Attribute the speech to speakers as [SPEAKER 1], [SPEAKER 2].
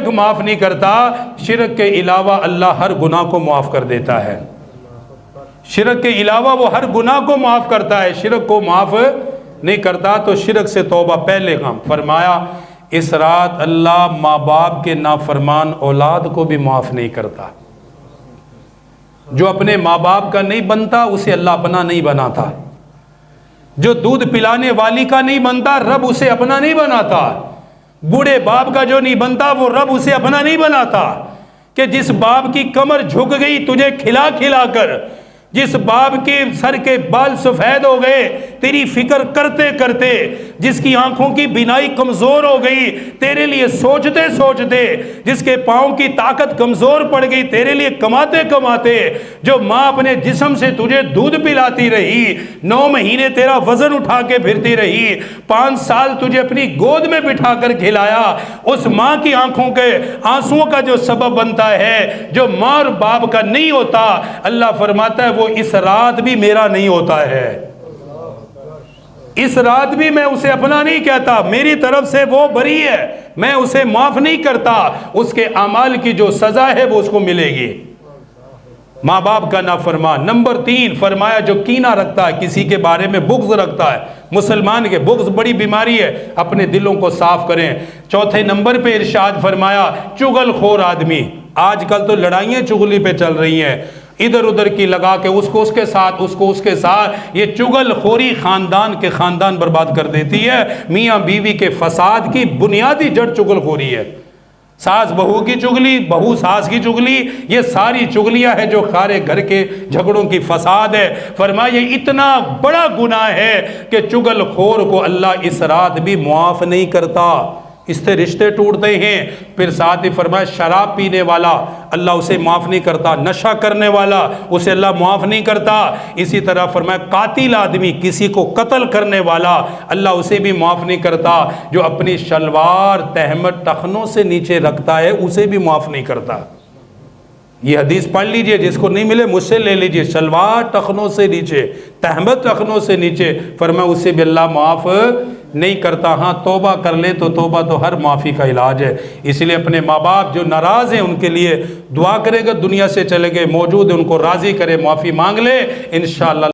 [SPEAKER 1] शिरक माफ़ नहीं करता, शिरक के अलावा अल्लाह हर गुनाह को माफ़ कर देता है। शिरक के अलावा वो हर गुनाह को माफ़ करता है, शिरक को माफ़ नहीं करता। तो शिरक से तौबा पहले काम। फरमाया इस रात अल्लाह माँ बाप के नाफरमान औलाद को भी माफ़ नहीं करता। जो अपने माँ बाप का नहीं बनता उसे अल्लाह अपना नहीं बनाता। जो दूध पिलाने वाली का नहीं बनता रब उसे अपना नहीं बनाता। बूढ़े बाप का जो नहीं बनता वो रब उसे अपना नहीं बनाता। कि जिस बाप की कमर झुक गई तुझे खिला खिला कर, जिस बाप के सर के बाल सफ़ेद हो गए तेरी फिक्र करते करते, जिसकी आंखों की बिनाई कमज़ोर हो गई तेरे लिए सोचते सोचते, जिसके पाँव की ताकत कमज़ोर पड़ गई तेरे लिए कमाते कमाते, जो माँ अपने जिस्म से तुझे दूध पिलाती रही, 9 महीने तेरा वज़न उठा के फिरती रही, 5 साल तुझे अपनी गोद में बिठा कर खिलाया, उस माँ की आंखों के आंसुओं का जो सबब बनता है, जो माँ और बाप का नहीं होता, अल्लाह फरमाता है वो इस रात भी मेरा नहीं होता है। इस रात भी मैं उसे अपना नहीं कहता, मेरी तरफ से वो बरी है, मैं उसे माफ नहीं करता। उसके अमाल की जो सजा है वो उसको मिलेगी। माँ बाप का नाफरमान। नंबर 3 फरमाया जो कीना रखता है, किसी के बारे में बुग़्ज़ रखता है, मुसलमान के बुग़्ज़ बड़ी बीमारी है, अपने दिलों को साफ करें। चौथे नंबर पे इरशाद फरमाया चुगलखोर आदमी। आजकल तो लड़ाइयाँ चुगली पे चल रही हैं, इधर उधर की लगा के उसको उसके साथ, उसको उसके साथ। ये चुगलखोरी खानदान के खानदान बर्बाद कर देती है। मियाँ बीवी के फसाद की बुनियादी जड़ चुगलखोरी है। सास बहू की चुगली, बहू सास की चुगली, ये सारी चुगलियां हैं जो सारे घर के झगड़ों की फसाद है। फरमाया ये इतना बड़ा गुनाह है कि चुगलखोर को अल्लाह इस रात भी मुआफ नहीं करता, इससे रिश्ते टूटते हैं। फिर साथ ही फरमाया शराब पीने वाला अल्लाह उसे माफ़ नहीं करता, नशा करने वाला उसे अल्लाह माफ़ नहीं करता। इसी तरह फरमाया कातिल आदमी, किसी को कत्ल करने वाला अल्लाह उसे भी माफ़ नहीं करता। जो अपनी शलवार तहमत टखनों से नीचे रखता है उसे भी माफ़ नहीं करता। ये हदीस पढ़ लीजिए, जिसको नहीं मिले मुझसे ले लीजिए। शलवार टखनों से नीचे, तहमत टखनों से नीचे, फरमाया उसे भी अल्लाह माफ़ नहीं करता। हाँ तौबा कर ले तो तौबा तो हर माफ़ी का इलाज है। इसलिए अपने माँ बाप जो नाराज़ हैं उनके लिए दुआ करेगा, दुनिया से चले गए मौजूद है उनको राज़ी करे, माफ़ी मांग ले, इंशाअल्लाह।